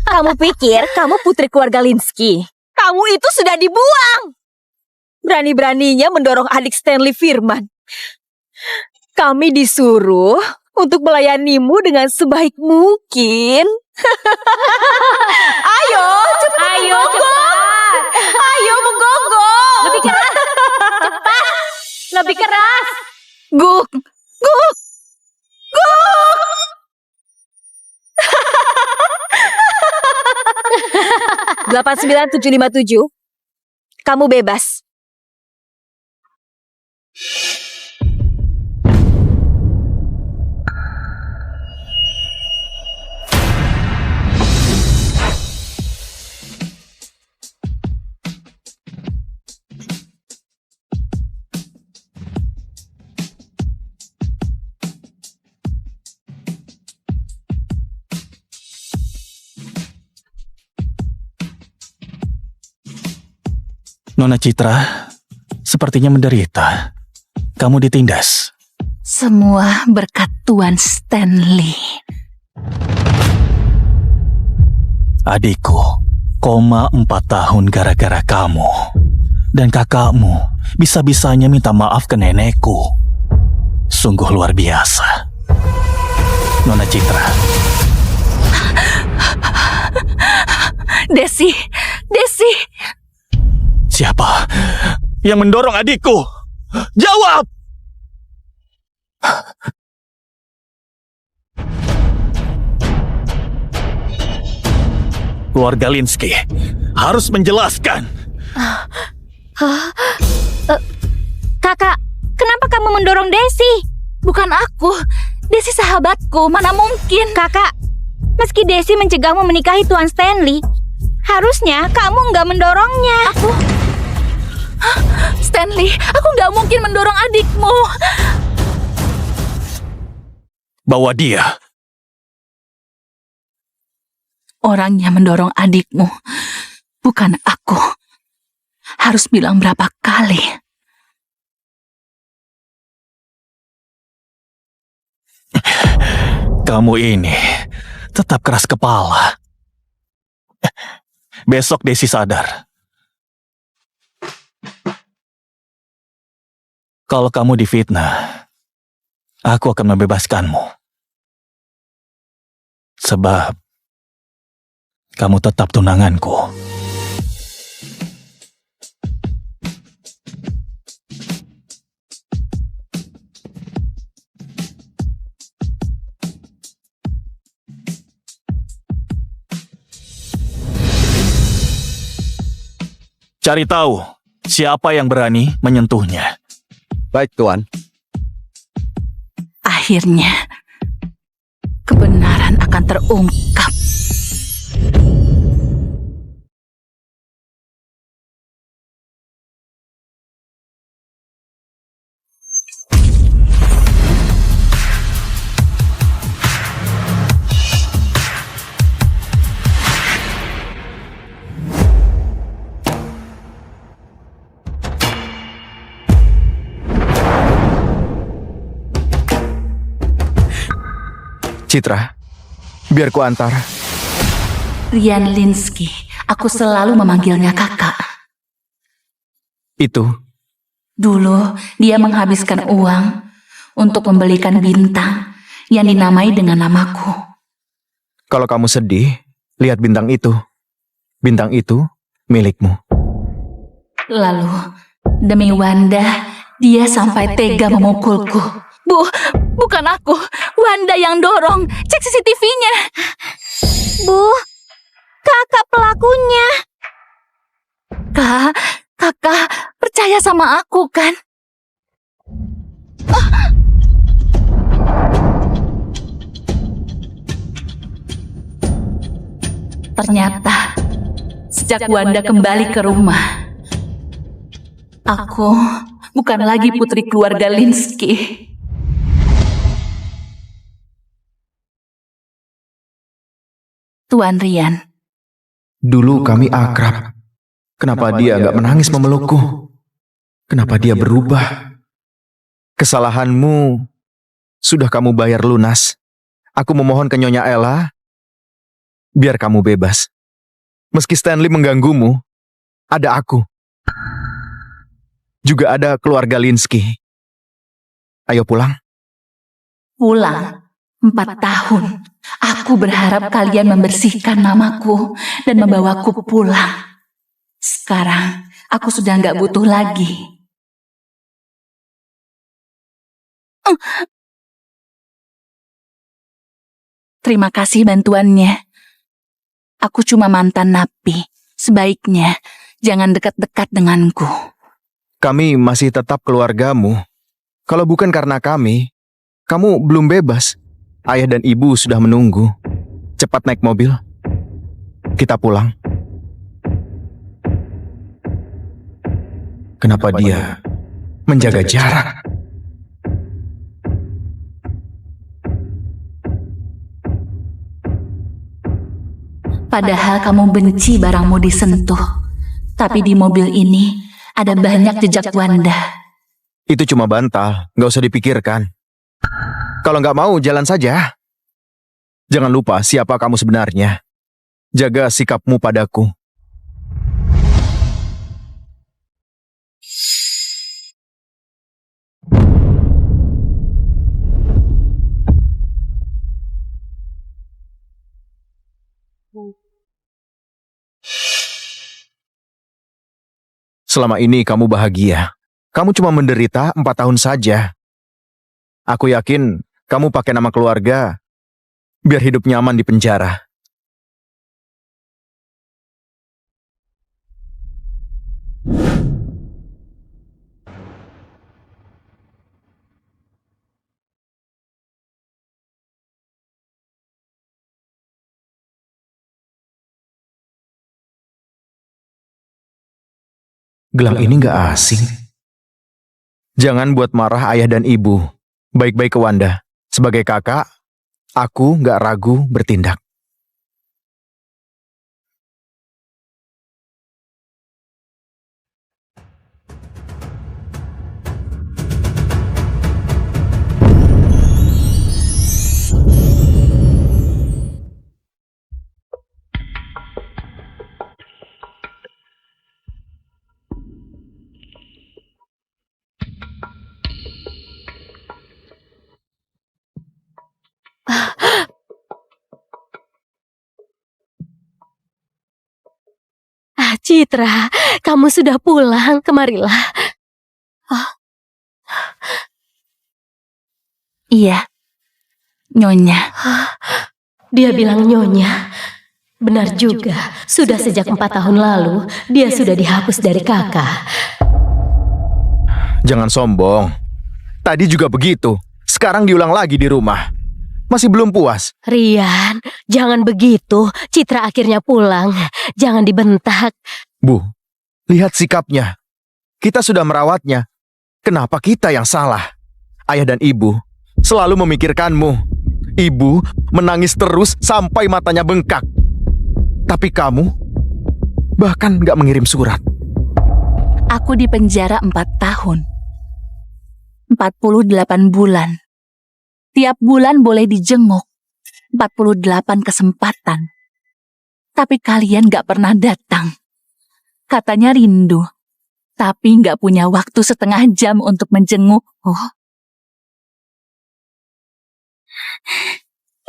Kamu pikir kamu putri keluarga Linsky? Kamu itu sudah dibuang. Berani-beraninya mendorong adik Stanley Firman. Kami disuruh untuk melayanimu dengan sebaik mungkin. Ayo, cepat. Ayo, cepat. Ayo, menggonggong. Lebih keras. Cepat. Lebih keras. Guk, guk, guk. 89757, kamu bebas. Nona Citra sepertinya menderita. Kamu ditindas. Semua berkat Tuan Stanley. Adikku, koma 4 tahun gara-gara kamu. Dan kakakmu bisa-bisanya minta maaf ke nenekku. Sungguh luar biasa. Nona Citra. Desi. Siapa yang mendorong adikku? Jawab! Keluarga Linsky harus menjelaskan. Kakak, kenapa kamu mendorong Desi? Bukan aku. Desi sahabatku, mana mungkin. Kakak, meski Desi mencegahmu menikahi Tuan Stanley, harusnya kamu nggak mendorongnya. Stanley, aku nggak mungkin mendorong adikmu. Bawa dia. Orang yang mendorong adikmu bukan aku. Harus bilang berapa kali? Kamu ini tetap keras kepala. Besok Desi sadar. Kalau kamu difitnah, aku akan membebaskanmu. Sebab kamu tetap tunanganku. Cari tahu siapa yang berani menyentuhnya. Baik, Tuan. Akhirnya, kebenaran akan terungkap. Citra, biar ku antar. Rian Linsky, aku selalu memanggilnya kakak. Itu, Dulu, dia menghabiskan uang untuk membelikan bintang yang dinamai dengan namaku. kalau kamu sedih, lihat bintang itu. Bintang itu milikmu. Lalu, demi Wanda, dia sampai tega memukulku. Bu, bukan aku. Wanda yang dorong. Cek CCTV-nya. Bu, kakak pelakunya. Kakak percaya sama aku kan? Ternyata, sejak Wanda kembali ke rumah, aku bukan lagi putri keluarga Linsky. Tuan Rian, Dulu kami akrab. Kenapa dia gak menangis memelukku? Kenapa dia berubah? Kesalahanmu sudah kamu bayar lunas. Aku memohon ke Nyonya Ella biar kamu bebas. Meski Stanley mengganggumu, ada aku. Juga ada keluarga Linsky. Ayo pulang. Pulang 4 tahun. Aku berharap kalian membersihkan namaku dan membawaku pulang. Sekarang aku sudah nggak butuh lagi. Terima kasih bantuannya. Aku cuma mantan napi. Sebaiknya jangan dekat-dekat denganku. Kami masih tetap keluargamu. Kalau bukan karena kami, kamu belum bebas. Ayah dan ibu sudah menunggu. Cepat naik mobil. Kita pulang. Kenapa dia menjaga jarak? Padahal kamu benci barangmu disentuh. Tapi di mobil ini ada banyak jejak Wanda. Itu cuma bantal, nggak usah dipikirkan. Kalau nggak mau, jalan saja. Jangan lupa siapa kamu sebenarnya. Jaga sikapmu padaku. Selama ini kamu bahagia. Kamu cuma menderita 4 tahun saja. Aku yakin kamu pakai nama keluarga biar hidup nyaman di penjara. Gelang ini gak asing. Jangan buat marah ayah dan ibu. Baik-baik ke Wanda. Sebagai kakak, aku gak ragu bertindak. Citra, kamu sudah pulang. Kemarilah. Iya, Nyonya. Dia bilang Nyonya. Benar juga, sudah sejak 4 tahun lalu, dia sudah dihapus dari kakak. Jangan sombong. Tadi juga begitu. Sekarang diulang lagi di rumah. Masih belum puas. Rian, jangan begitu. Citra akhirnya pulang. Jangan dibentak. Bu, lihat sikapnya. Kita sudah merawatnya. Kenapa kita yang salah? Ayah dan ibu selalu memikirkanmu. Ibu menangis terus sampai matanya bengkak. Tapi kamu bahkan gak mengirim surat. Aku di penjara 4 tahun. 48 bulan. Tiap bulan boleh dijenguk. 48 kesempatan. Tapi kalian gak pernah datang. Katanya rindu. Tapi gak punya waktu setengah jam untuk menjenguk.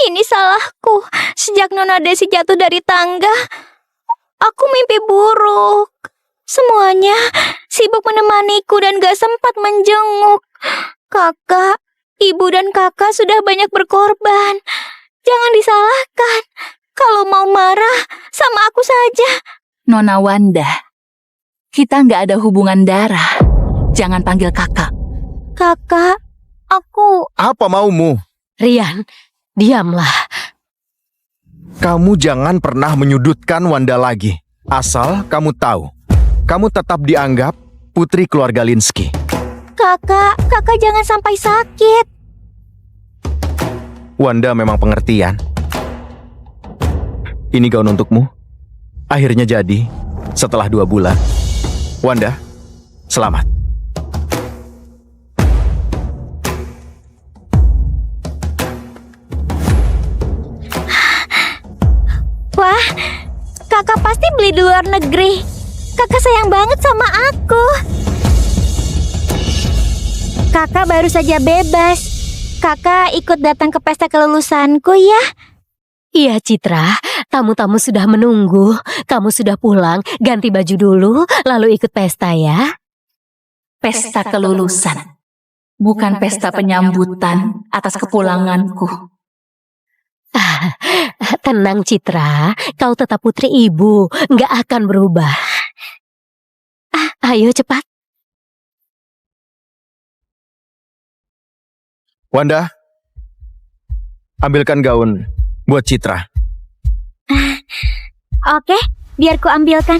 Ini salahku. Sejak Nona Desi jatuh dari tangga, aku mimpi buruk. Semuanya sibuk menemaniku dan gak sempat menjenguk. Kakak, ibu dan kakak sudah banyak berkorban. Jangan disalahkan. Kalau mau marah, sama aku saja. Nona Wanda, kita nggak ada hubungan darah. Jangan panggil kakak. Kakak, aku... Apa maumu? Rian, diamlah. Kamu jangan pernah menyudutkan Wanda lagi. Asal kamu tahu, kamu tetap dianggap putri keluarga Linsky. Kakak jangan sampai sakit. Wanda memang pengertian. Ini gaun untukmu. Akhirnya jadi setelah 2 bulan. Wanda, selamat. Kakak pasti beli di luar negeri. Kakak sayang banget sama aku. Kakak baru saja bebas. Kakak ikut datang ke pesta kelulusanku ya. Iya Citra, tamu-tamu sudah menunggu. Kamu sudah pulang, ganti baju dulu, lalu ikut pesta ya. Pesta kelulusan, bukan pesta penyambutan atas kepulanganku. Tenang Citra, kau tetap putri ibu, nggak akan berubah. Ayo cepat. Wanda, ambilkan gaun buat Citra. Oke, biar ku ambilkan.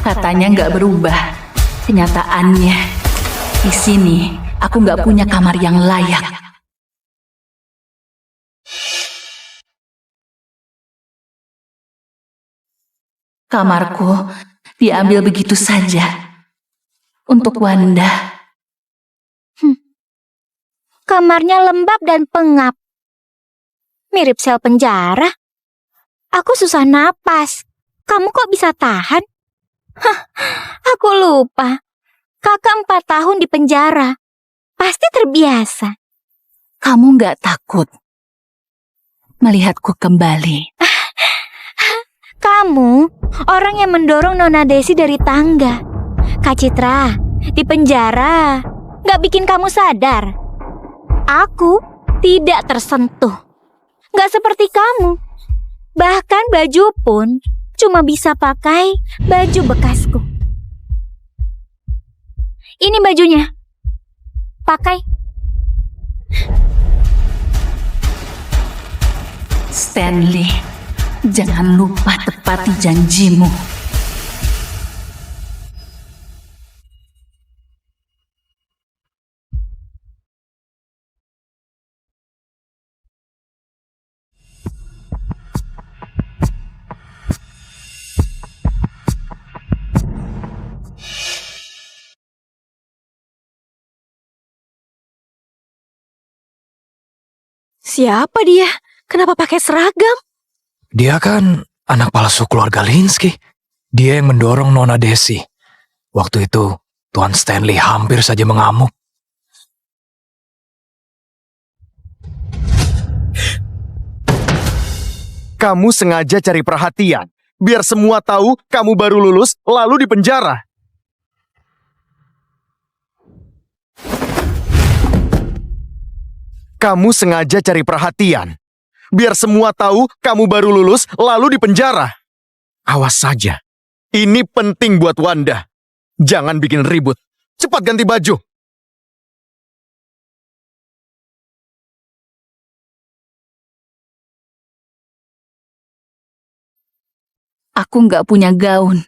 Katanya nggak berubah. Kenyataannya, di sini aku nggak punya kamar yang layak. Kamarku diambil begitu saja untuk Wanda. Kamarnya lembab dan pengap. Mirip sel penjara. Aku susah napas. Kamu kok bisa tahan? Hah, aku lupa. Kakak 4 tahun di penjara. Pasti terbiasa. Kamu nggak takut melihatku kembali? Kamu orang yang mendorong Nona Desi dari tangga. Kak Citra, di penjara gak bikin kamu sadar. Aku tidak tersentuh. Gak seperti kamu. Bahkan baju pun cuma bisa pakai baju bekasku. Ini bajunya. Pakai. Stanley, jangan lupa tepati janjimu. Siapa dia? Kenapa pakai seragam? Dia kan anak palsu keluarga Linsky. Dia yang mendorong Nona Desi. Waktu itu, Tuan Stanley hampir saja mengamuk. Kamu sengaja cari perhatian, biar semua tahu kamu baru lulus lalu dipenjara. Kamu sengaja cari perhatian, biar semua tahu kamu baru lulus lalu dipenjara. Awas saja, ini penting buat Wanda. Jangan bikin ribut. Cepat ganti baju. Aku nggak punya gaun.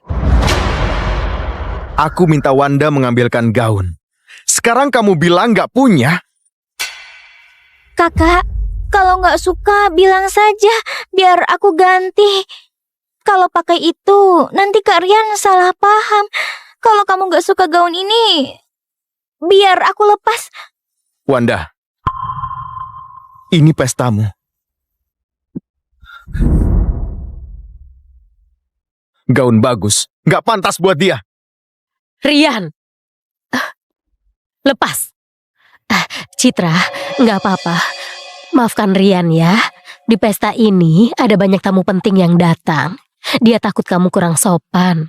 Aku minta Wanda mengambilkan gaun. Sekarang kamu bilang nggak punya? Kakak, kalau nggak suka bilang saja, biar aku ganti. Kalau pakai itu, nanti Kak Rian salah paham. Kalau kamu nggak suka gaun ini, biar aku lepas. Wanda, ini pestamu. Gaun bagus, nggak pantas buat dia. Rian, lepas. Citra, nggak apa-apa. Maafkan Rian ya. Di pesta ini ada banyak tamu penting yang datang. Dia takut kamu kurang sopan.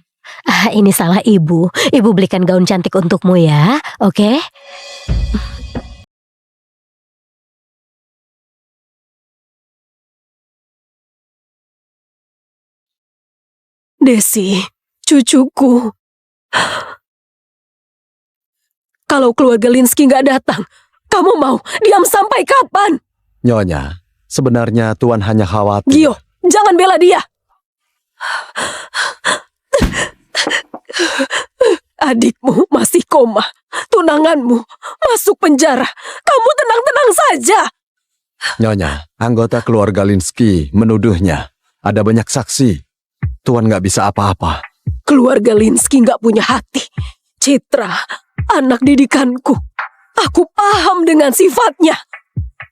Ini salah ibu. Ibu belikan gaun cantik untukmu ya, oke? Desi, cucuku. Kalau keluarga Linsky nggak datang, kamu mau diam sampai kapan? Nyonya, sebenarnya Tuan hanya khawatir. Gio, jangan bela dia. Adikmu masih koma. Tunanganmu masuk penjara. Kamu tenang-tenang saja. Nyonya, anggota keluarga Linsky menuduhnya. Ada banyak saksi. Tuan nggak bisa apa-apa. Keluarga Linsky nggak punya hati. Citra, anak didikanku. Aku paham dengan sifatnya.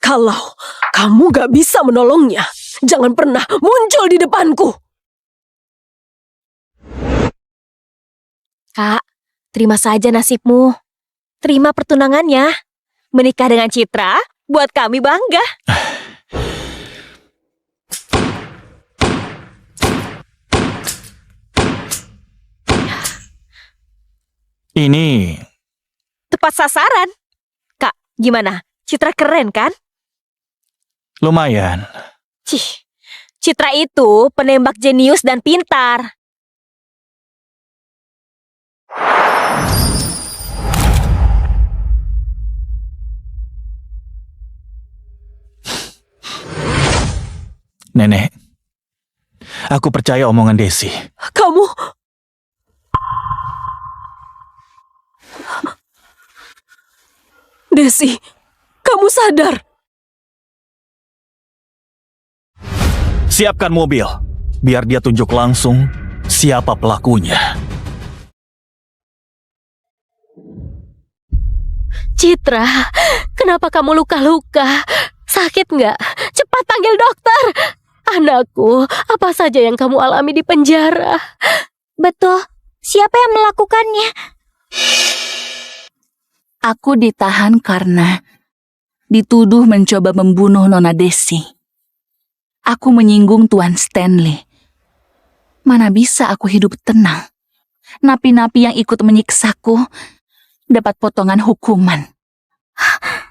Kalau kamu gak bisa menolongnya, jangan pernah muncul di depanku. Kak, terima saja nasibmu. Terima pertunangannya. Menikah dengan Citra, buat kami bangga. Ini Tepat sasaran. Kak, gimana? Citra keren kan? lumayan. Cih, Citra itu penembak jenius dan pintar. Nenek, aku percaya omongan Desi. Kamu... Desi, kamu sadar? Siapkan mobil, biar dia tunjuk langsung siapa pelakunya. Citra, kenapa kamu luka-luka? Sakit nggak? Cepat panggil dokter. Anakku, apa saja yang kamu alami di penjara? Betul, siapa yang melakukannya? Aku ditahan karena dituduh mencoba membunuh Nona Desi. Aku menyinggung Tuan Stanley. Mana bisa aku hidup tenang? Napi-napi yang ikut menyiksaku dapat potongan hukuman.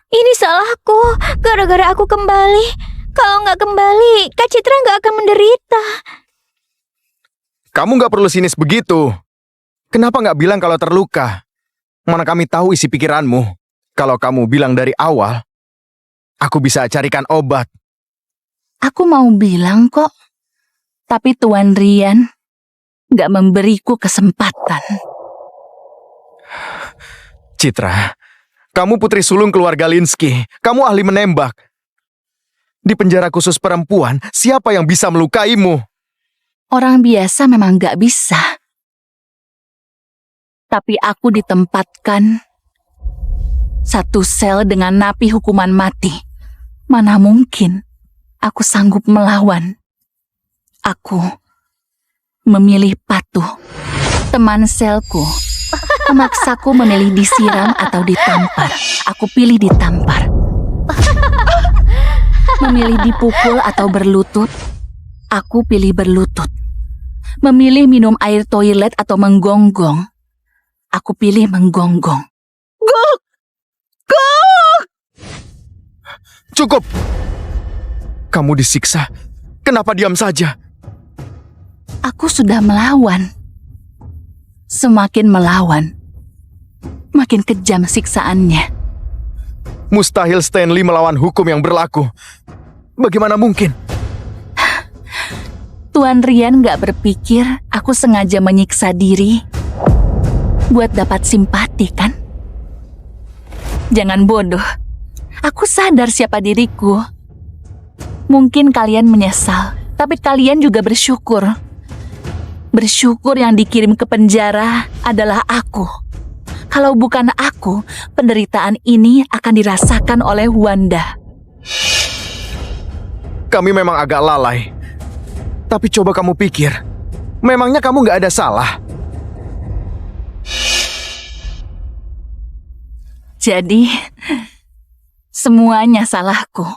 Ini salahku, gara-gara aku kembali. Kalau nggak kembali, Kak Citra nggak akan menderita. Kamu nggak perlu sinis begitu. Kenapa nggak bilang kalau terluka? Mana kami tahu isi pikiranmu. Kalau kamu bilang dari awal, aku bisa carikan obat. Aku mau bilang kok, tapi Tuan Rian gak memberiku kesempatan. Citra, kamu putri sulung keluarga Linsky. Kamu ahli menembak. Di penjara khusus perempuan, siapa yang bisa melukaimu? Orang biasa memang gak bisa. Tapi aku ditempatkan satu sel dengan napi hukuman mati. Mana mungkin aku sanggup melawan. Aku memilih patuh. Teman selku memaksaku memilih disiram atau ditampar. Aku pilih ditampar. Memilih dipukul atau berlutut. Aku pilih berlutut. Memilih minum air toilet atau menggonggong. Aku pilih menggonggong. Cukup! Kamu disiksa. Kenapa diam saja? Aku sudah melawan. Semakin melawan, makin kejam siksaannya. Mustahil Stanley melawan hukum yang berlaku. Bagaimana mungkin? Tuan Rian gak berpikir aku sengaja menyiksa diri buat dapat simpati, kan? Jangan bodoh. Aku sadar siapa diriku. Mungkin kalian menyesal, tapi kalian juga bersyukur. Bersyukur yang dikirim ke penjara adalah aku. Kalau bukan aku, penderitaan ini akan dirasakan oleh Wanda. Kami memang agak lalai. Tapi coba kamu pikir, memangnya kamu gak ada salah? Jadi, semuanya salahku.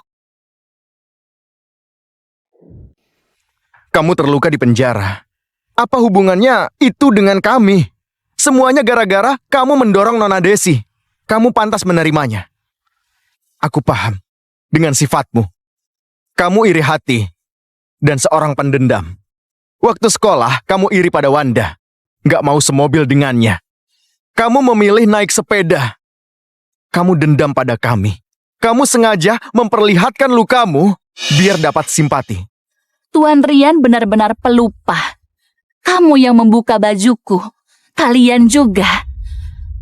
Kamu terluka di penjara. Apa hubungannya itu dengan kami? Semuanya gara-gara kamu mendorong Nona Desi. Kamu pantas menerimanya. Aku paham dengan sifatmu. Kamu iri hati dan seorang pendendam. Waktu sekolah, kamu iri pada Wanda. Gak mau semobil dengannya. Kamu memilih naik sepeda. Kamu dendam pada kami. Kamu sengaja memperlihatkan lukamu biar dapat simpati. Tuan Rian benar-benar pelupa. Kamu yang membuka bajuku. Kalian juga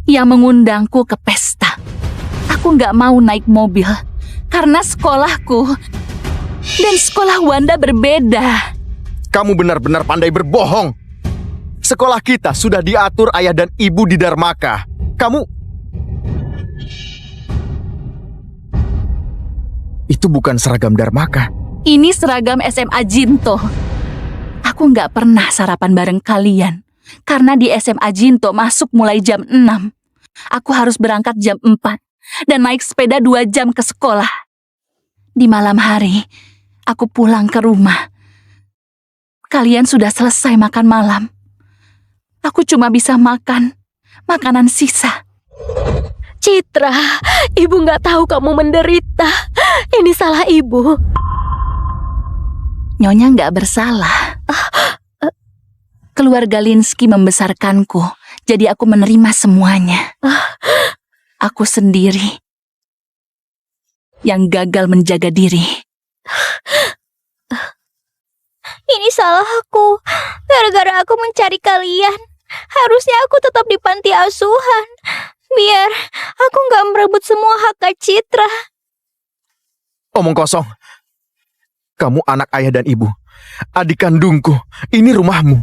yang mengundangku ke pesta. Aku gak mau naik mobil karena sekolahku dan sekolah Wanda berbeda. Kamu benar-benar pandai berbohong. Sekolah kita sudah diatur ayah dan ibu di Dharmaka. Itu bukan seragam Dharmaka. Ini seragam SMA Jinto. Aku nggak pernah sarapan bareng kalian. Karena di SMA Jinto masuk mulai jam 6. Aku harus berangkat jam 4 dan naik sepeda 2 jam ke sekolah. Di malam hari, aku pulang ke rumah. Kalian sudah selesai makan malam. Aku cuma bisa makan makanan sisa. Citra, ibu nggak tahu kamu menderita. Ini salah ibu. Nyonya nggak bersalah. Keluarga Linsky membesarkanku, jadi aku menerima semuanya. Aku sendiri yang gagal menjaga diri. Ini salah aku. Gara-gara aku mencari kalian. Harusnya aku tetap di panti asuhan. Biar aku nggak merebut semua hak Kak Citra. Omong kosong. Kamu anak ayah dan ibu. Adik kandungku. Ini rumahmu.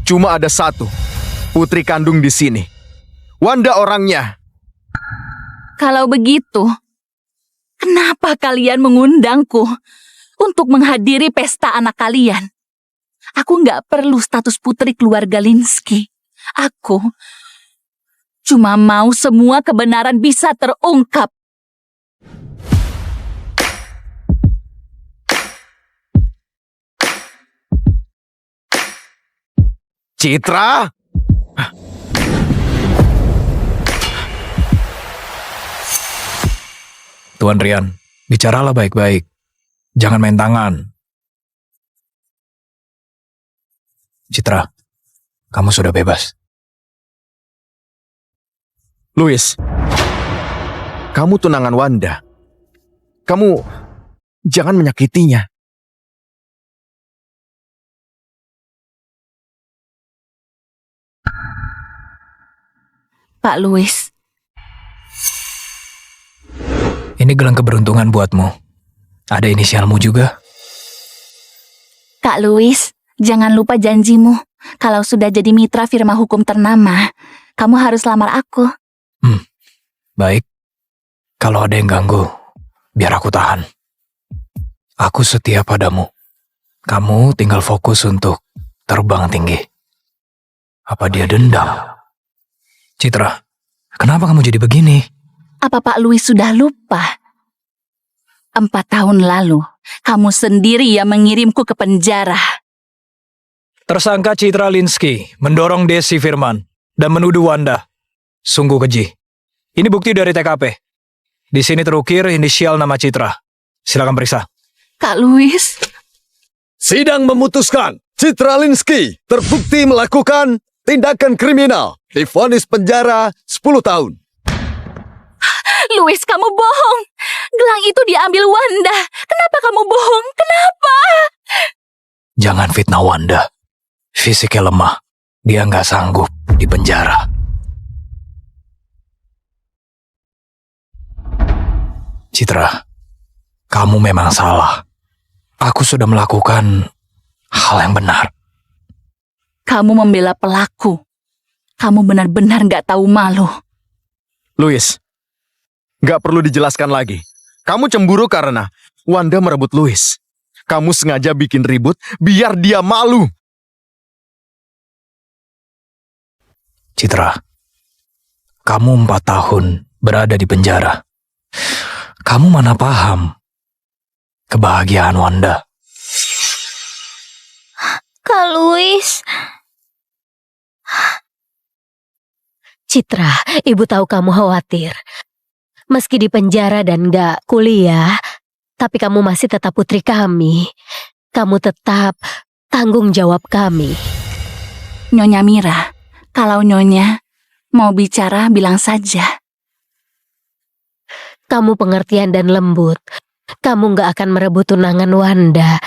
Cuma ada satu putri kandung di sini. Wanda orangnya. Kalau begitu, kenapa kalian mengundangku untuk menghadiri pesta anak kalian? Aku nggak perlu status putri keluarga Linsky. Aku cuma mau semua kebenaran bisa terungkap. Citra! Tuan Rian, bicaralah baik-baik. Jangan main tangan. Citra, kamu sudah bebas. Louis, kamu tunangan Wanda. Kamu jangan menyakitinya. Pak Louis, Ini gelang keberuntungan buatmu. Ada inisialmu juga. Kak Louis, jangan lupa janjimu. Kalau sudah jadi mitra firma hukum ternama, kamu harus lamar aku. Baik. Kalau ada yang ganggu, biar aku tahan. Aku setia padamu. Kamu tinggal fokus untuk terbang tinggi. Apa dia dendam? Citra, kenapa kamu jadi begini? Apa Pak Louis sudah lupa? 4 tahun lalu, kamu sendiri yang mengirimku ke penjara. Tersangka Citra Linsky mendorong Desi Firman dan menuduh Wanda. Sungguh keji. Ini bukti dari TKP. Di sini terukir inisial nama Citra. Silakan periksa. Kak Louis, Sidang memutuskan Citra Linsky terbukti melakukan tindakan kriminal. Divonis penjara 10 tahun. Louis, kamu bohong. Gelang itu diambil Wanda. Kenapa kamu bohong? Kenapa? Jangan fitnah Wanda. Fisiknya lemah. Dia nggak sanggup di penjara. Citra, kamu memang salah. Aku sudah melakukan hal yang benar. Kamu membela pelaku. Kamu benar-benar gak tahu malu. Louis, gak perlu dijelaskan lagi. Kamu cemburu karena Wanda merebut Louis. Kamu sengaja bikin ribut biar dia malu. Citra, kamu 4 tahun berada di penjara. Kamu mana paham kebahagiaan Wanda? Kak Louis, Citra, ibu tahu kamu khawatir. Meski di penjara dan gak kuliah, tapi kamu masih tetap putri kami. Kamu tetap tanggung jawab kami. Nyonya Mira, kalau Nyonya mau bicara bilang saja. Kamu pengertian dan lembut. Kamu gak akan merebut tunangan Wanda.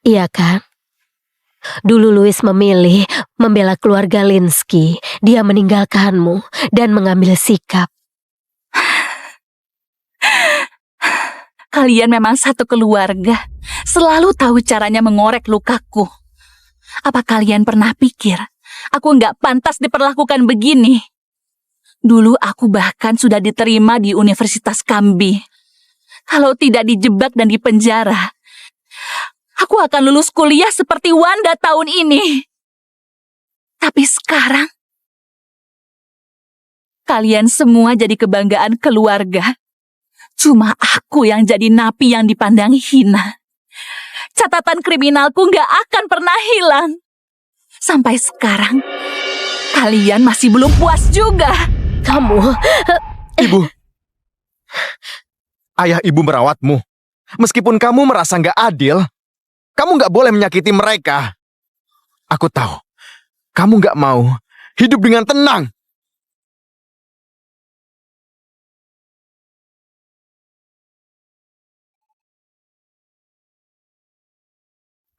Iya kan? Dulu Louis memilih membela keluarga Linsky. Dia meninggalkanmu dan mengambil sikap. Kalian memang satu keluarga. Selalu tahu caranya mengorek lukaku. Apa kalian pernah pikir aku nggak pantas diperlakukan begini? Dulu aku bahkan sudah diterima di Universitas Kambi. Kalau tidak dijebak dan dipenjara, aku akan lulus kuliah seperti Wanda tahun ini. Tapi sekarang, kalian semua jadi kebanggaan keluarga. Cuma aku yang jadi napi yang dipandang hina. Catatan kriminalku nggak akan pernah hilang. Sampai sekarang, kalian masih belum puas juga. Kamu, Ibu. Ayah ibu merawatmu. Meskipun kamu merasa nggak adil, kamu nggak boleh menyakiti mereka. Aku tahu, kamu nggak mau hidup dengan tenang.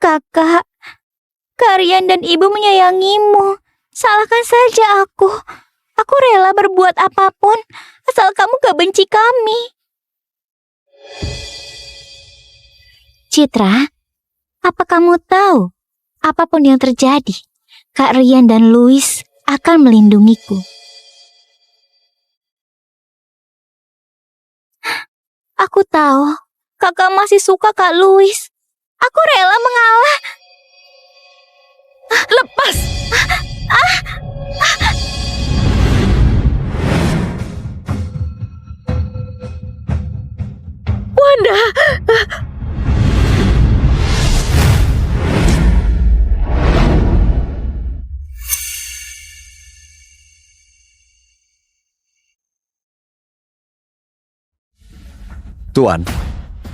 Kakak, Rian dan ibu menyayangimu. Salahkan saja aku. Aku rela berbuat apapun, asal kamu gak benci kami. Citra, apa kamu tahu? Apapun yang terjadi, Kak Rian dan Louis akan melindungiku. Aku tahu, kakak masih suka Kak Louis. Aku rela mengalah. Lepas! Wanda, Tuan,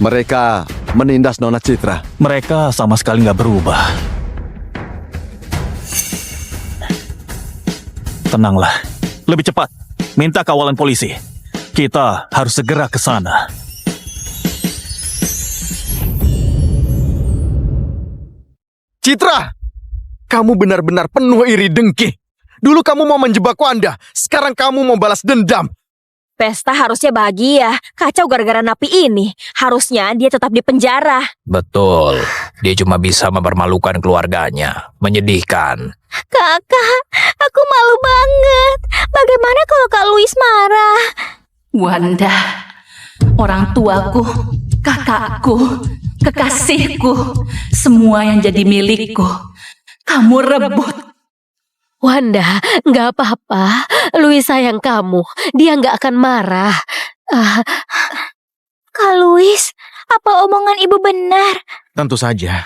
mereka menindas Nona Citra. Mereka sama sekali nggak berubah. Tenanglah. Lebih cepat. Minta kawalan polisi. Kita harus segera ke sana. Citra, kamu benar-benar penuh iri dengki. Dulu kamu mau menjebak Wanda, sekarang kamu mau balas dendam. Pesta harusnya bahagia. Kacau gara-gara napi ini. Harusnya dia tetap di penjara. Betul, dia cuma bisa mempermalukan keluarganya. Menyedihkan. Kakak, aku malu banget. Bagaimana kalau Kak Louis marah? Wanda, orang tuaku, kakakku, kekasihku, semua yang jadi milikku, kamu rebut. Wanda, nggak apa-apa. Louis sayang kamu. Dia nggak akan marah. Kak Louis, apa omongan ibu benar? Tentu saja.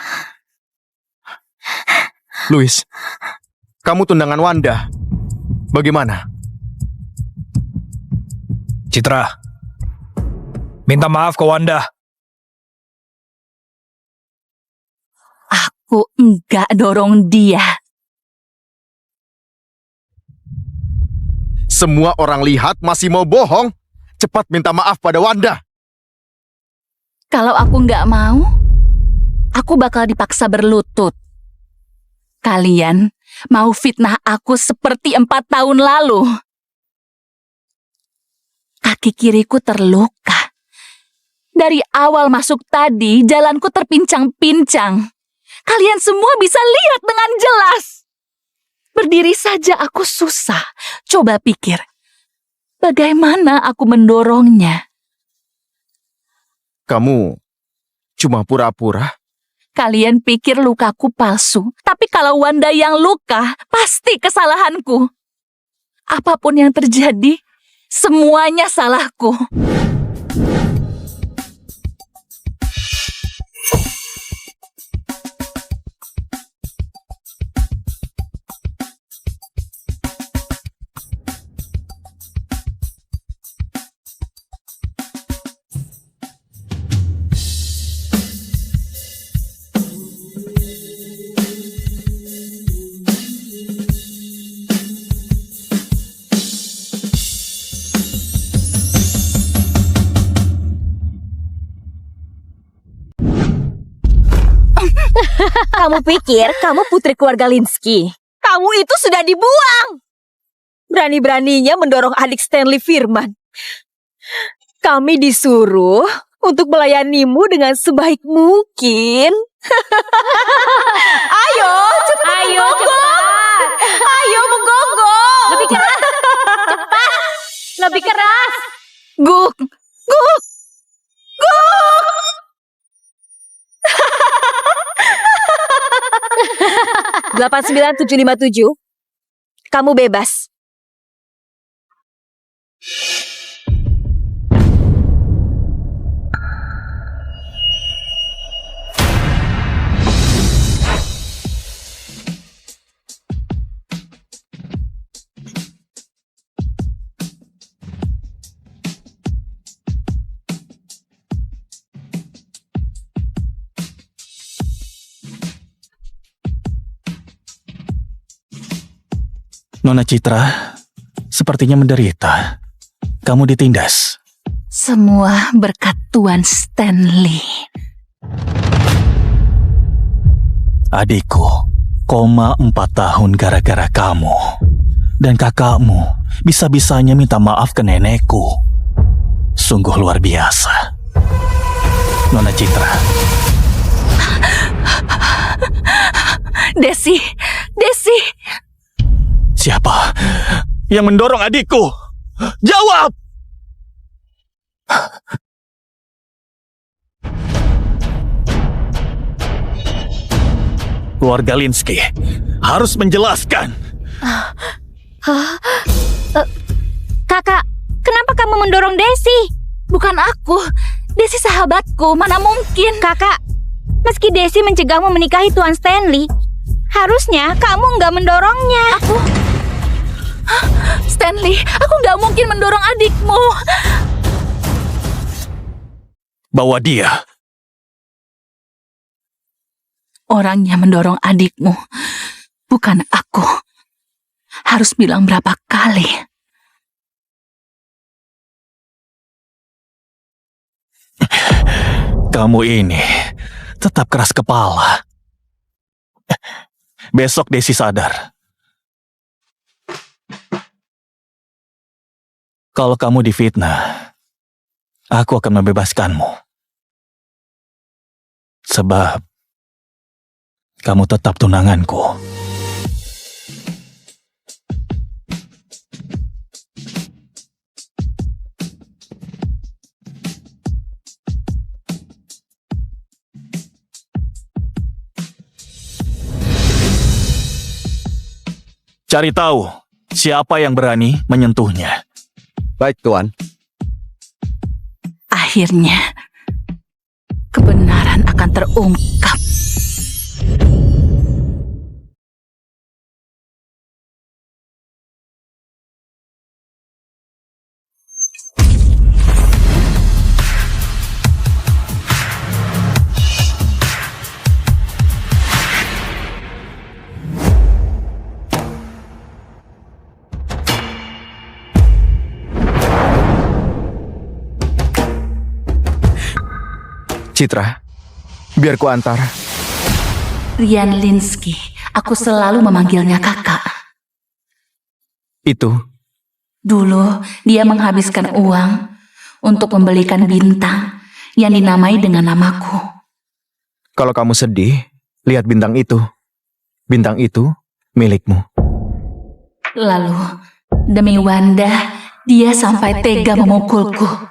Louis, kamu tundangan Wanda. Bagaimana? Citra, minta maaf ke Wanda. Aku enggak dorong dia. Semua orang lihat masih mau bohong. Cepat minta maaf pada Wanda. Kalau aku nggak mau, aku bakal dipaksa berlutut. Kalian mau fitnah aku seperti 4 tahun lalu. Kaki kiriku terluka. Dari awal masuk tadi, jalanku terpincang-pincang. Kalian semua bisa lihat dengan jelas. Berdiri saja aku susah. Coba pikir, bagaimana aku mendorongnya? Kamu cuma pura-pura. Kalian pikir lukaku palsu, tapi kalau Wanda yang luka, pasti kesalahanku. Apapun yang terjadi, semuanya salahku. Kamu pikir kamu putri keluarga Linsky? Kamu itu sudah dibuang. Berani-beraninya mendorong adik Stanley Firman. Kami disuruh untuk melayanimu dengan sebaik mungkin. Ayo, cepat. Ayo, cepat. Ayo, menggonggong. Lebih keras. Cepat. Lebih keras. Guk. Guk. Guk. 89757. Kamu bebas. Nona Citra, sepertinya menderita. Kamu ditindas. Semua berkat Tuan Stanley. Adikku, koma 4 tahun gara-gara kamu. Dan kakakmu bisa-bisanya minta maaf ke nenekku. Sungguh luar biasa. Nona Citra. Desi. Siapa yang mendorong adikku? Jawab! Keluarga Linsky harus menjelaskan. Kakak, kenapa kamu mendorong Desi? Bukan aku. Desi sahabatku, mana mungkin. Kakak, meski Desi mencegahmu menikahi Tuan Stanley, harusnya kamu nggak mendorongnya. Stanley, aku nggak mungkin mendorong adikmu. Bawa dia. Orang yang mendorong adikmu, bukan aku. Harus bilang berapa kali. Kamu ini tetap keras kepala. Besok Desi sadar. Kalau kamu difitnah, aku akan membebaskanmu. Sebab kamu tetap tunanganku. Cari tahu siapa yang berani menyentuhnya. Baik, Tuan. Akhirnya, kebenaran akan terungkap. Citra, biar ku antar. Rian Linsky, aku selalu memanggilnya kakak. Itu, Dulu, dia menghabiskan uang untuk membelikan bintang yang dinamai dengan namaku. kalau kamu sedih, lihat bintang itu. Bintang itu milikmu. Lalu, demi Wanda, dia sampai tega memukulku.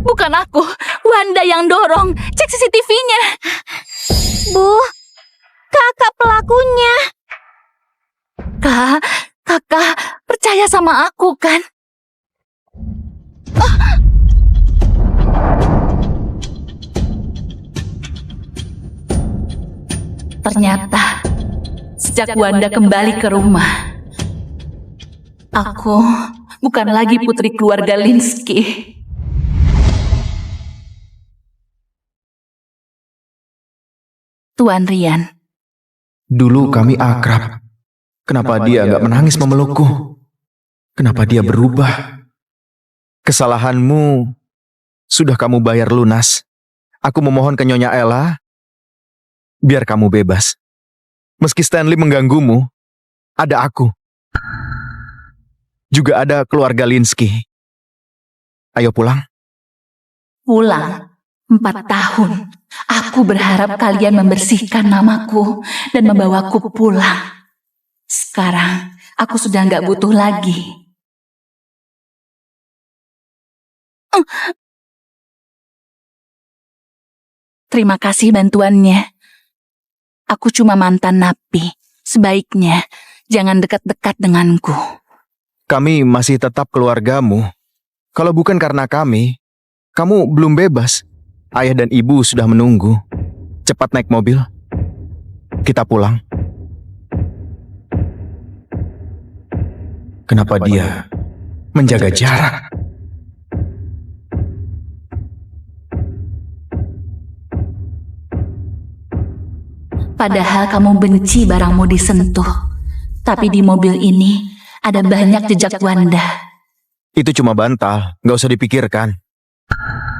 Bukan aku. Wanda yang dorong. Cek CCTV-nya. Bu, kakak pelakunya. Kakak, percaya sama aku kan? Ternyata, sejak Wanda kembali ke rumah, aku bukan lagi putri keluarga Linsky. Tuan Rian, Dulu kami akrab. Kenapa dia nggak menangis memelukku? Kenapa dia berubah? Kesalahanmu sudah kamu bayar lunas. Aku memohon ke Nyonya Ella, biar kamu bebas. Meski Stanley mengganggumu, ada aku. Juga ada keluarga Linsky. Ayo pulang. pulang 4 tahun. Aku berharap kalian membersihkan namaku dan membawaku pulang. Sekarang, aku sudah nggak butuh lagi. Terima kasih bantuannya. Aku cuma mantan napi. Sebaiknya jangan dekat-dekat denganku. Kami masih tetap keluargamu. Kalau bukan karena kami, kamu belum bebas. Ayah dan ibu sudah menunggu. Cepat naik mobil. Kita pulang. Kenapa dia menjaga jarak? Padahal kamu benci barangmu disentuh. Tapi di mobil ini ada banyak jejak Wanda. Itu cuma bantal, nggak usah dipikirkan.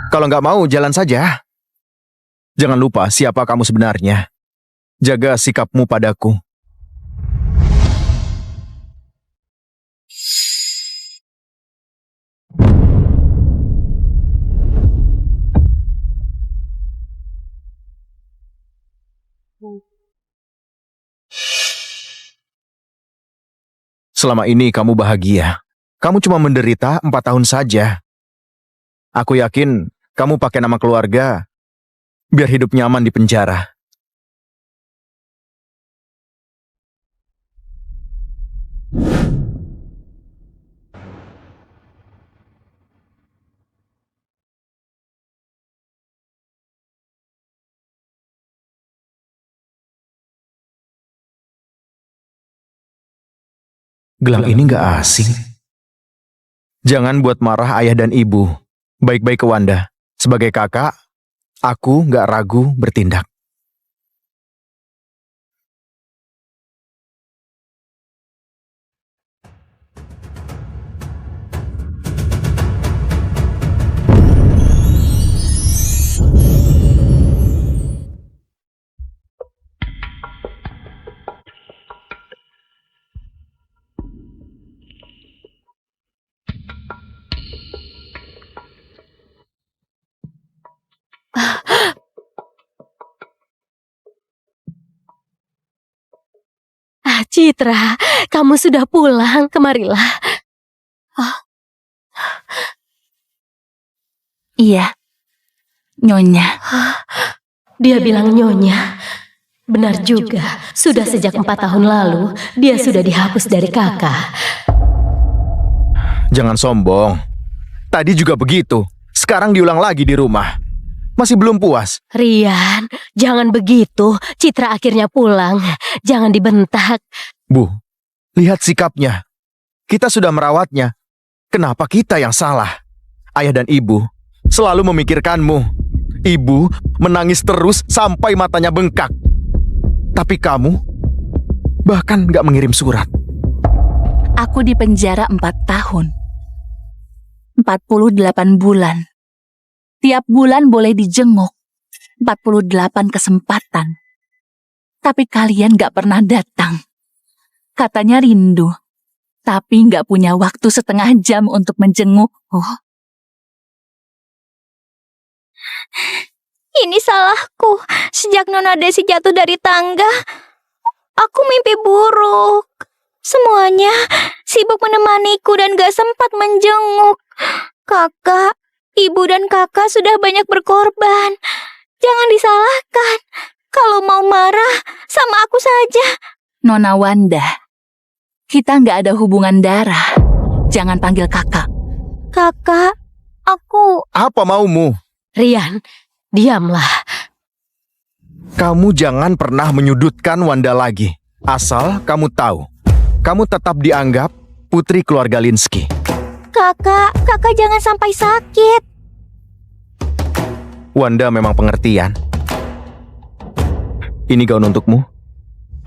Kalau nggak mau, jalan saja. Jangan lupa siapa kamu sebenarnya. Jaga sikapmu padaku. Selama ini kamu bahagia. Kamu cuma menderita 4 tahun saja. Aku yakin kamu pakai nama keluarga biar hidup nyaman di penjara. Gelang ini gak asing. Jangan buat marah ayah dan ibu. Baik-baik ke Wanda. Sebagai kakak, aku gak ragu bertindak. Citra, kamu sudah pulang, kemarilah. Iya, Nyonya. Dia bilang nyonya. Benar juga, sudah sejak 4 tahun lalu, dia sudah dihapus dari kakak. Jangan sombong. Tadi juga begitu. Sekarang diulang lagi di rumah. Masih belum puas. Rian, jangan begitu. Citra akhirnya pulang. Jangan dibentak. Bu, lihat sikapnya. Kita sudah merawatnya. Kenapa kita yang salah? Ayah dan ibu selalu memikirkanmu. Ibu menangis terus sampai matanya bengkak. Tapi kamu bahkan gak mengirim surat. Aku di penjara 4 tahun. 48 bulan. Tiap bulan boleh dijenguk. 48 kesempatan. Tapi kalian gak pernah datang. Katanya rindu. Tapi gak punya waktu setengah jam untuk menjenguk. Oh. Ini salahku. Sejak Nona Desi jatuh dari tangga, aku mimpi buruk. Semuanya sibuk menemaniku dan gak sempat menjenguk. Kakak, ibu dan kakak sudah banyak berkorban. Jangan disalahkan. Kalau mau marah, sama aku saja. Nona Wanda, kita nggak ada hubungan darah. Jangan panggil kakak. Kakak, aku... Apa maumu? Rian, diamlah. Kamu jangan pernah menyudutkan Wanda lagi. Asal kamu tahu, kamu tetap dianggap putri keluarga Linsky. Kakak jangan sampai sakit. Wanda memang pengertian. Ini gaun untukmu.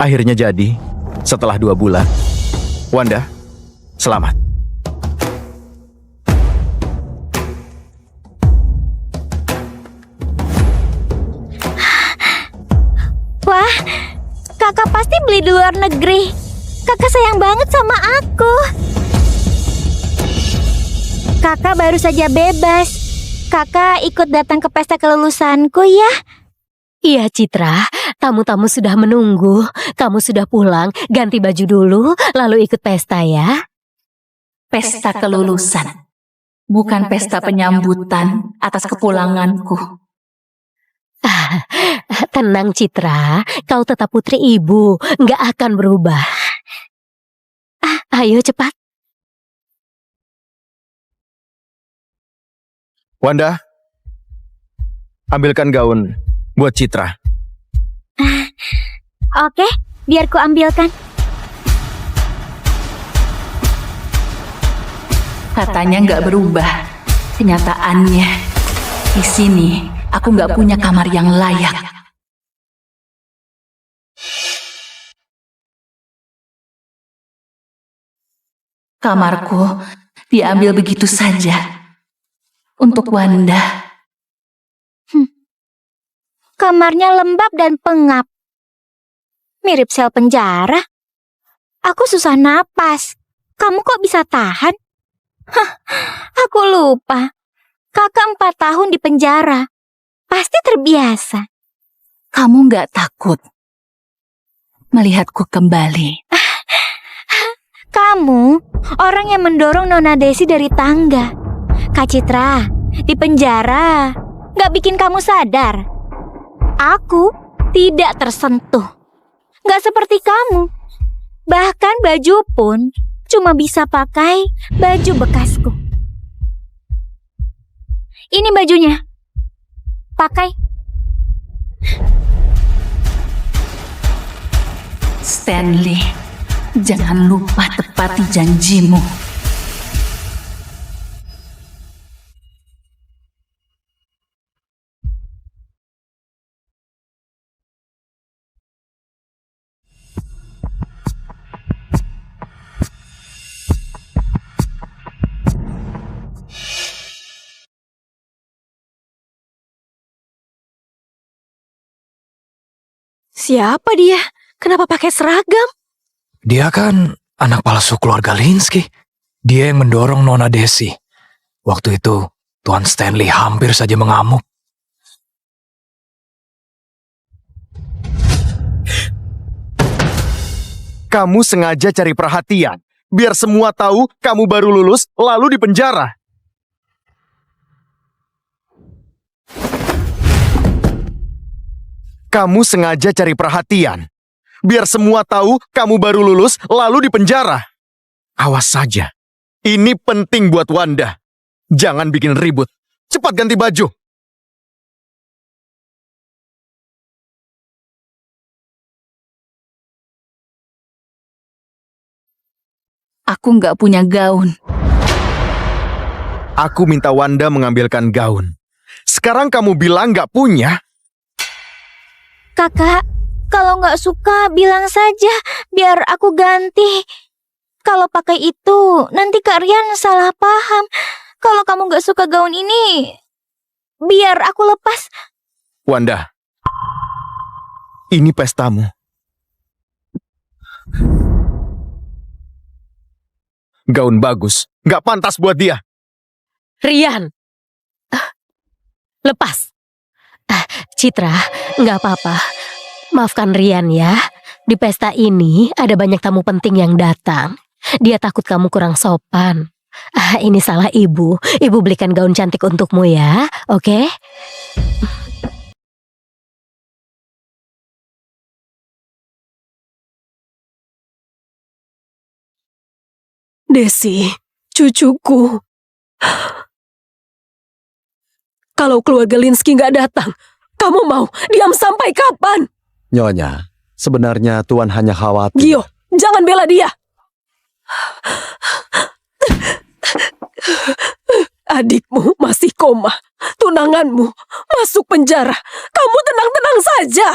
Akhirnya jadi setelah 2 bulan. Wanda, selamat. Wah, kakak pasti beli di luar negeri. Kakak sayang banget sama aku. Kakak baru saja bebas. Kakak ikut datang ke pesta kelulusanku ya. Iya Citra, tamu-tamu sudah menunggu. Kamu sudah pulang, ganti baju dulu, lalu ikut pesta ya. Pesta kelulusan. bukan pesta penyambutan atas kepulanganku. Tenang Citra, kau tetap putri ibu, nggak akan berubah. Ayo cepat. Wanda, ambilkan gaun buat Citra. Oke, biar ku ambilkan. Katanya nggak berubah. Kenyataannya, di sini aku nggak punya kamar yang layak. Kamarku diambil begitu saja untuk Wanda. Kamarnya lembab dan pengap. Mirip sel penjara. Aku susah napas. Kamu kok bisa tahan? Hah, aku lupa. Kakak 4 tahun di penjara. Pasti terbiasa. Kamu nggak takut melihatku kembali? Kamu orang yang mendorong Nona Desi dari tangga. Kak Citra, di penjara gak bikin kamu sadar. Aku tidak tersentuh. Gak seperti kamu. Bahkan baju pun cuma bisa pakai baju bekasku. Ini bajunya. Pakai. Stanley, jangan lupa tepati janjimu. Siapa dia? Kenapa pakai seragam? Dia kan anak palsu keluarga Linsky. Dia yang mendorong Nona Desi. Waktu itu, Tuan Stanley hampir saja mengamuk. Kamu sengaja cari perhatian, biar semua tahu kamu baru lulus lalu dipenjara. Kamu sengaja cari perhatian, biar semua tahu kamu baru lulus lalu dipenjara. Awas saja, ini penting buat Wanda. Jangan bikin ribut. Cepat ganti baju. Aku nggak punya gaun. Aku minta Wanda mengambilkan gaun. Sekarang kamu bilang nggak punya? Kakak, kalau nggak suka bilang saja, biar aku ganti. Kalau pakai itu, nanti Kak Rian salah paham. Kalau kamu nggak suka gaun ini, biar aku lepas. Wanda, ini pestamu. Gaun bagus, nggak pantas buat dia. Rian, lepas. Citra, nggak apa-apa. Maafkan Rian ya. Di pesta ini ada banyak tamu penting yang datang. Dia takut kamu kurang sopan. Ini salah ibu. Ibu belikan gaun cantik untukmu ya, oke? Desi, cucuku. Kalau keluarga Linsky nggak datang, kamu mau diam sampai kapan? Nyonya, sebenarnya Tuan hanya khawatir. Gio, jangan bela dia. Adikmu masih koma. Tunanganmu masuk penjara. Kamu tenang-tenang saja.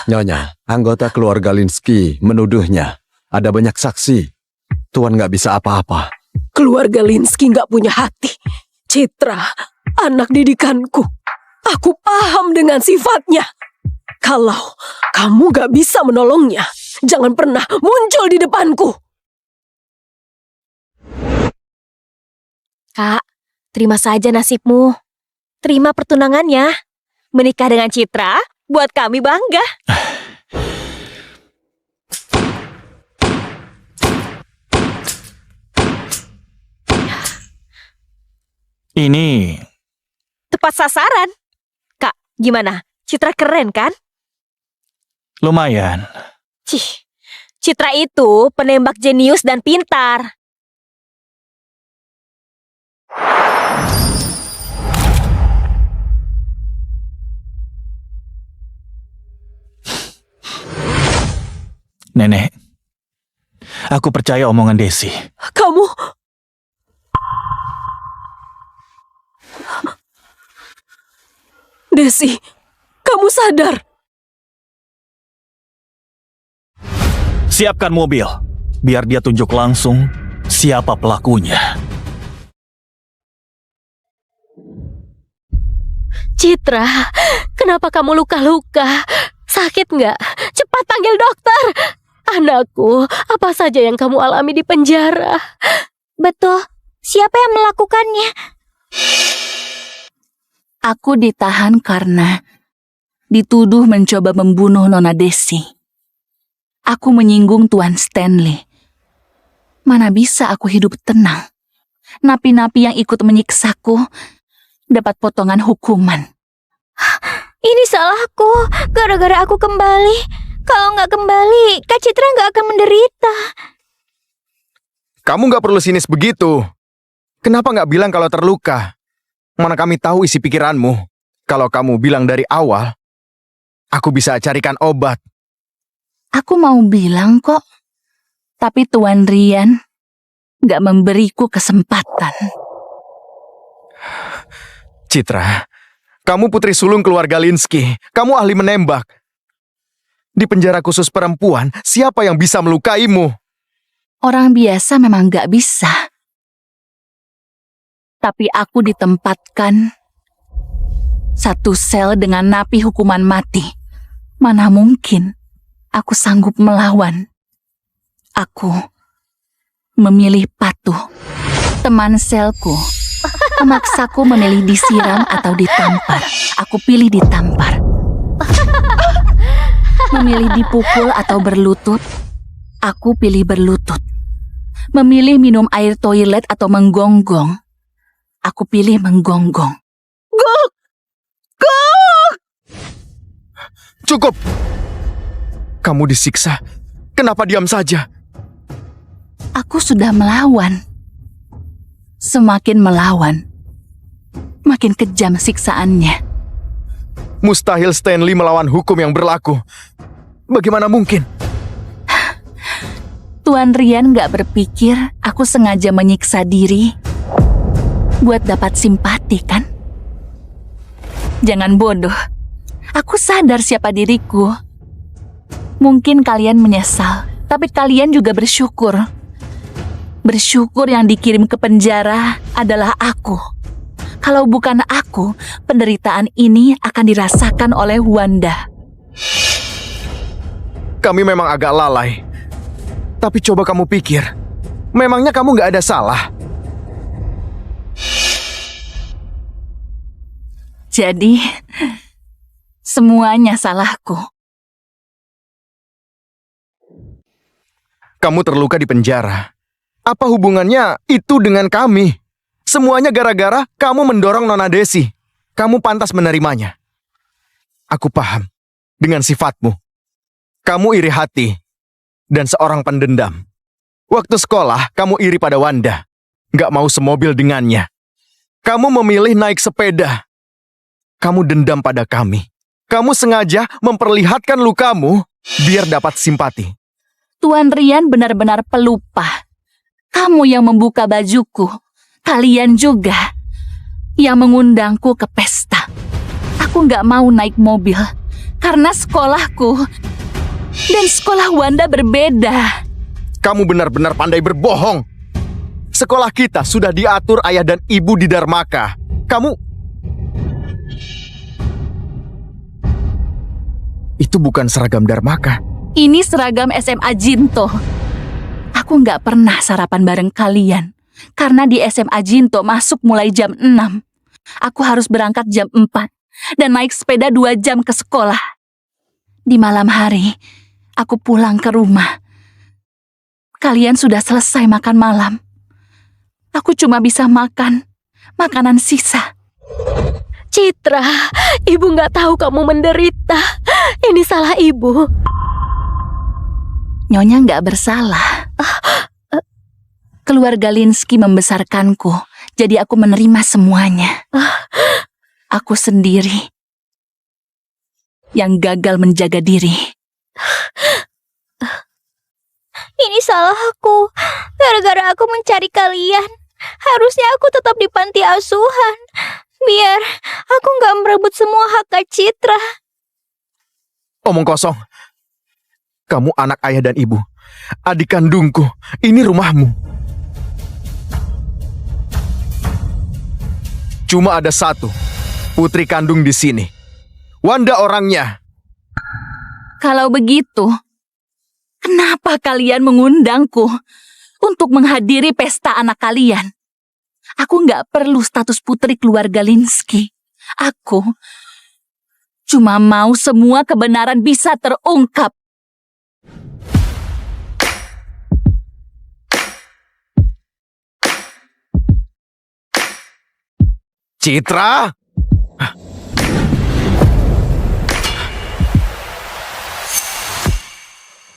Nyonya, anggota keluarga Linsky menuduhnya. Ada banyak saksi. Tuan nggak bisa apa-apa. Keluarga Linsky nggak punya hati. Citra, anak didikanku. Aku paham dengan sifatnya. Kalau kamu gak bisa menolongnya, jangan pernah muncul di depanku. Kak, terima saja nasibmu. Terima pertunangannya. Menikah dengan Citra, buat kami bangga. Ini Tepat sasaran. Kak, gimana? Citra keren kan? lumayan. Cih, Citra itu penembak jenius dan pintar. Nenek, aku percaya omongan Desi. Kamu... Desi, kamu sadar? Siapkan mobil, biar dia tunjuk langsung siapa pelakunya. Citra, kenapa kamu luka-luka? Sakit nggak? Cepat panggil dokter. Anakku, apa saja yang kamu alami di penjara? Betul, siapa yang melakukannya? Aku ditahan karena dituduh mencoba membunuh Nona Desi. Aku menyinggung Tuan Stanley. Mana bisa aku hidup tenang? Napi-napi yang ikut menyiksaku dapat potongan hukuman. Ini salahku, gara-gara aku kembali. Kalau nggak kembali, Kak Citra nggak akan menderita. Kamu nggak perlu sinis begitu. Kenapa nggak bilang kalau terluka? Mana kami tahu isi pikiranmu. Kalau kamu bilang dari awal, aku bisa carikan obat. Aku mau bilang kok, tapi Tuan Rian gak memberiku kesempatan. Citra, kamu putri sulung keluarga Linsky. Kamu ahli menembak. Di penjara khusus perempuan, siapa yang bisa melukaimu? Orang biasa memang gak bisa. Tapi aku ditempatkan satu sel dengan napi hukuman mati. Mana mungkin aku sanggup melawan. Aku memilih patuh. Teman selku memaksaku memilih disiram atau ditampar. Aku pilih ditampar. Memilih dipukul atau berlutut. Aku pilih berlutut. Memilih minum air toilet atau menggonggong. Aku pilih menggonggong. Gok! Cukup! Kamu disiksa. Kenapa diam saja? Aku sudah melawan. Semakin melawan, makin kejam siksaannya. Mustahil Stanley melawan hukum yang berlaku. Bagaimana mungkin? Tuan Rian gak berpikir aku sengaja menyiksa diri buat dapat simpati, kan? Jangan bodoh. Aku sadar siapa diriku. Mungkin kalian menyesal, tapi kalian juga bersyukur. Bersyukur yang dikirim ke penjara adalah aku. Kalau bukan aku, penderitaan ini akan dirasakan oleh Wanda. Kami memang agak lalai. Tapi coba kamu pikir, memangnya kamu gak ada salah? Jadi, semuanya salahku. Kamu terluka di penjara. Apa hubungannya itu dengan kami? Semuanya gara-gara kamu mendorong Nona Desi. Kamu pantas menerimanya. Aku paham dengan sifatmu. Kamu iri hati dan seorang pendendam. Waktu sekolah, kamu iri pada Wanda. Gak mau semobil dengannya. Kamu memilih naik sepeda. Kamu dendam pada kami. Kamu sengaja memperlihatkan lukamu biar dapat simpati. Tuan Rian benar-benar pelupa. Kamu yang membuka bajuku. Kalian juga yang mengundangku ke pesta. Aku gak mau naik mobil karena sekolahku dan sekolah Wanda berbeda. Kamu benar-benar pandai berbohong. Sekolah kita sudah diatur ayah dan ibu di Dharmaka. Itu bukan seragam Dharmaka. Ini seragam SMA Jinto. Aku gak pernah sarapan bareng kalian. Karena di SMA Jinto masuk mulai jam 6. Aku harus berangkat jam 4. Dan naik sepeda 2 jam ke sekolah. Di malam hari, aku pulang ke rumah. Kalian sudah selesai makan malam. Aku cuma bisa makan makanan sisa. Citra, ibu nggak tahu kamu menderita. Ini salah ibu. Nyonya nggak bersalah. Keluarga Linsky membesarkanku, jadi aku menerima semuanya. Aku sendiri yang gagal menjaga diri. Ini salah aku. Gara-gara aku mencari kalian. Harusnya aku tetap di panti asuhan. Biar aku nggak merebut semua hak Kak Citra. Omong kosong. Kamu anak ayah dan ibu. Adik kandungku. Ini rumahmu. Cuma ada satu putri kandung di sini. Wanda orangnya. Kalau begitu, kenapa kalian mengundangku untuk menghadiri pesta anak kalian? Aku nggak perlu status putri keluarga Linsky. Aku cuma mau semua kebenaran bisa terungkap. Citra!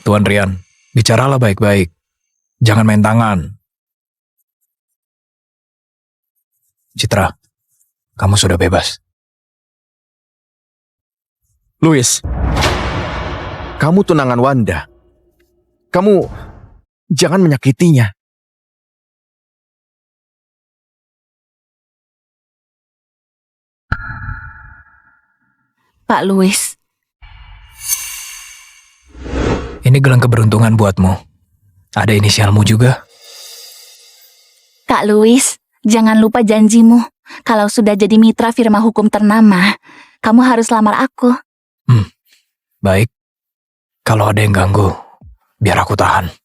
Tuan Rian, bicaralah baik-baik. Jangan main tangan. Citra, kamu sudah bebas. Louis, kamu tunangan Wanda. Kamu jangan menyakitinya. Pak Louis, Ini gelang keberuntungan buatmu. Ada inisialmu juga. Kak Louis, jangan lupa janjimu. Kalau sudah jadi mitra firma hukum ternama, kamu harus lamar aku. Baik. Kalau ada yang ganggu, biar aku tahan.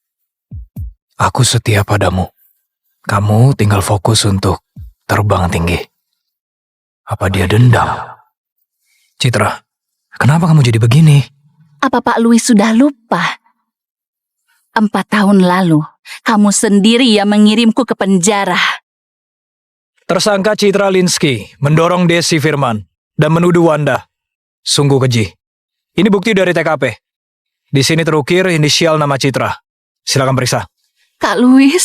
Aku setia padamu. Kamu tinggal fokus untuk terbang tinggi. Apa dia dendam? Citra, kenapa kamu jadi begini? Apa Pak Louis sudah lupa? 4 tahun lalu, kamu sendiri yang mengirimku ke penjara. Tersangka Citra Linsky mendorong Desi Firman dan menuduh Wanda. Sungguh keji. Ini bukti dari TKP. Di sini terukir inisial nama Citra. Silakan periksa. Kak Louis,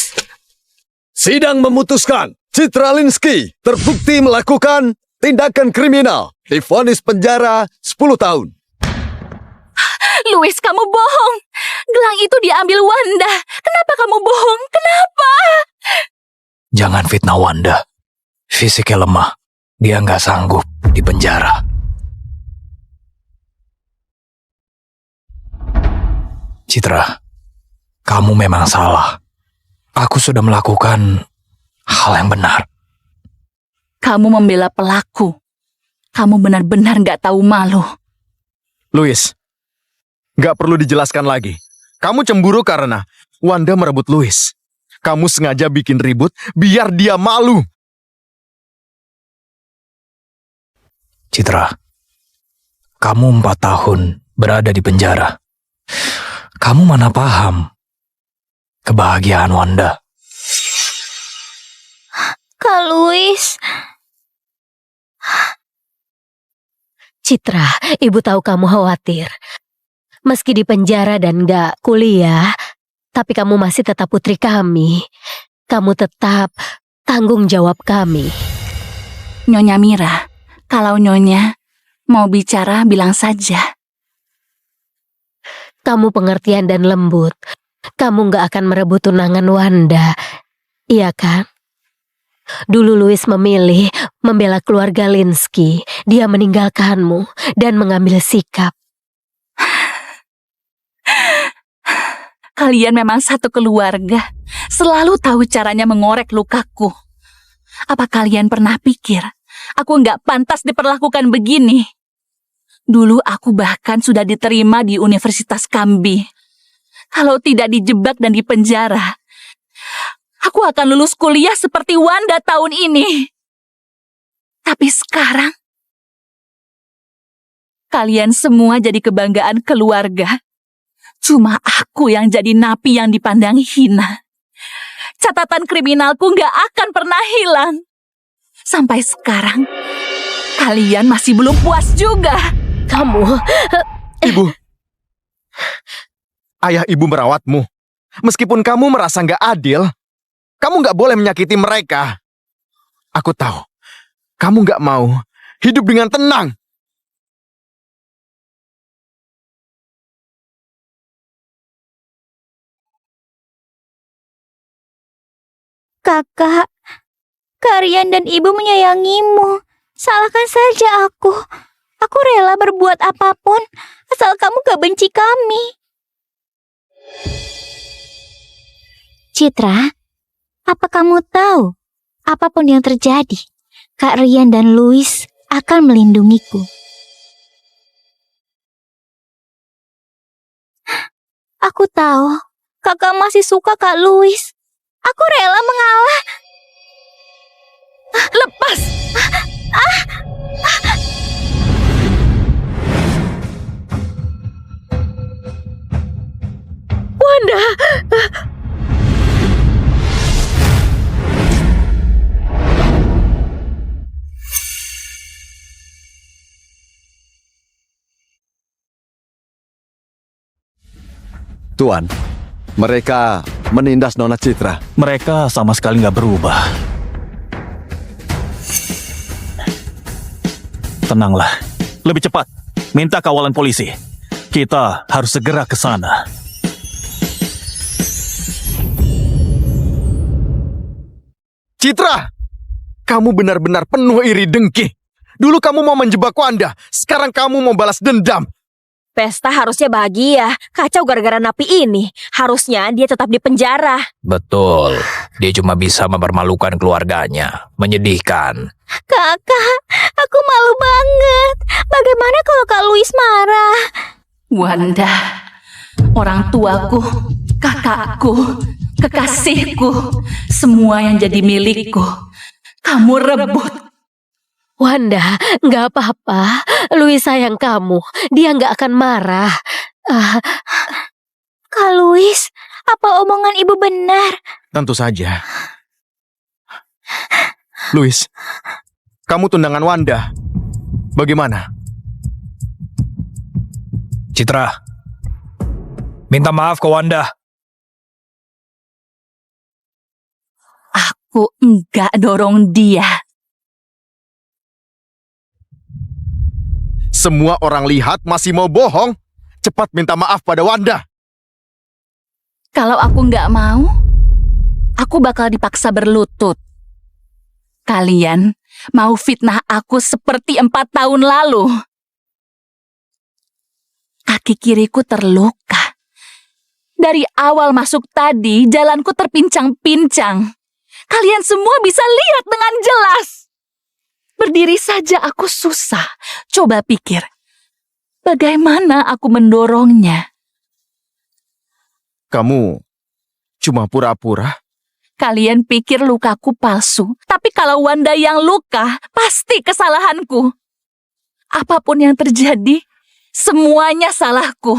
Sidang memutuskan Citra Linsky terbukti melakukan tindakan kriminal. Divonis penjara 10 tahun. Louis, kamu bohong. Gelang itu diambil Wanda. Kenapa kamu bohong? Kenapa? Jangan fitnah Wanda. Fisiknya lemah. Dia nggak sanggup di penjara. Citra, kamu memang salah. Aku sudah melakukan hal yang benar. Kamu membela pelaku. Kamu benar-benar gak tahu malu. Louis, gak perlu dijelaskan lagi. Kamu cemburu karena Wanda merebut Louis. Kamu sengaja bikin ribut biar dia malu. Citra, kamu 4 tahun berada di penjara. Kamu mana paham kebahagiaan Wanda? Kak Louis. Citra, ibu tahu kamu khawatir. Meski di penjara dan gak kuliah, tapi kamu masih tetap putri kami. Kamu tetap tanggung jawab kami. Nyonya Mira, kalau Nyonya mau bicara, bilang saja. Kamu pengertian dan lembut. Kamu gak akan merebut tunangan Wanda. Iya kan? Dulu Louis memilih membela keluarga Linsky. Dia meninggalkanmu dan mengambil sikap. Kalian memang satu keluarga. Selalu tahu caranya mengorek lukaku. Apa kalian pernah pikir aku nggak pantas diperlakukan begini? Dulu aku bahkan sudah diterima di Universitas Kambi. Kalau tidak dijebak dan dipenjara, aku akan lulus kuliah seperti Wanda tahun ini. Tapi sekarang, kalian semua jadi kebanggaan keluarga. Cuma aku yang jadi napi yang dipandang hina. Catatan kriminalku nggak akan pernah hilang. Sampai sekarang, kalian masih belum puas juga. Kamu, Ibu. Ayah ibu merawatmu. Meskipun kamu merasa nggak adil, kamu nggak boleh menyakiti mereka. Aku tahu, kamu nggak mau hidup dengan tenang. Kakak, Kak Rian dan Ibu menyayangimu. Salahkan saja aku. Aku rela berbuat apapun, asal kamu gak benci kami. Citra, apa kamu tahu? Apapun yang terjadi, Kak Rian dan Louis akan melindungiku. Aku tahu, kakak masih suka Kak Louis. Aku rela mengalah. Lepas! Wanda, Tuan, mereka menindas Nona Citra. Mereka sama sekali nggak berubah. Tenanglah. Lebih cepat. Minta kawalan polisi. Kita harus segera ke sana. Citra, kamu benar-benar penuh iri dengki. Dulu kamu mau menjebak Wanda, sekarang kamu mau balas dendam. Pesta harusnya bahagia. Kacau gara-gara napi ini. Harusnya dia tetap di penjara. Betul, dia cuma bisa mempermalukan keluarganya. Menyedihkan. Kakak, aku malu banget. Bagaimana kalau Kak Louis marah? Wanda, orang tuaku, kakakku, kekasihku, semua yang jadi milikku, kamu rebut. Wanda, nggak apa-apa. Louis sayang kamu. Dia nggak akan marah. Kak Louis, apa omongan ibu benar? Tentu saja. Louis, kamu tundangan Wanda. Bagaimana? Citra, minta maaf ke Wanda. Aku enggak dorong dia. Semua orang lihat masih mau bohong. Cepat minta maaf pada Wanda. Kalau aku nggak mau, aku bakal dipaksa berlutut. Kalian mau fitnah aku seperti 4 tahun lalu. Kaki kiriku terluka. Dari awal masuk tadi, jalanku terpincang-pincang. Kalian semua bisa lihat dengan jelas. Berdiri saja aku susah. Coba pikir, bagaimana aku mendorongnya? Kamu cuma pura-pura. Kalian pikir lukaku palsu, tapi kalau Wanda yang luka, pasti kesalahanku. Apapun yang terjadi, semuanya salahku.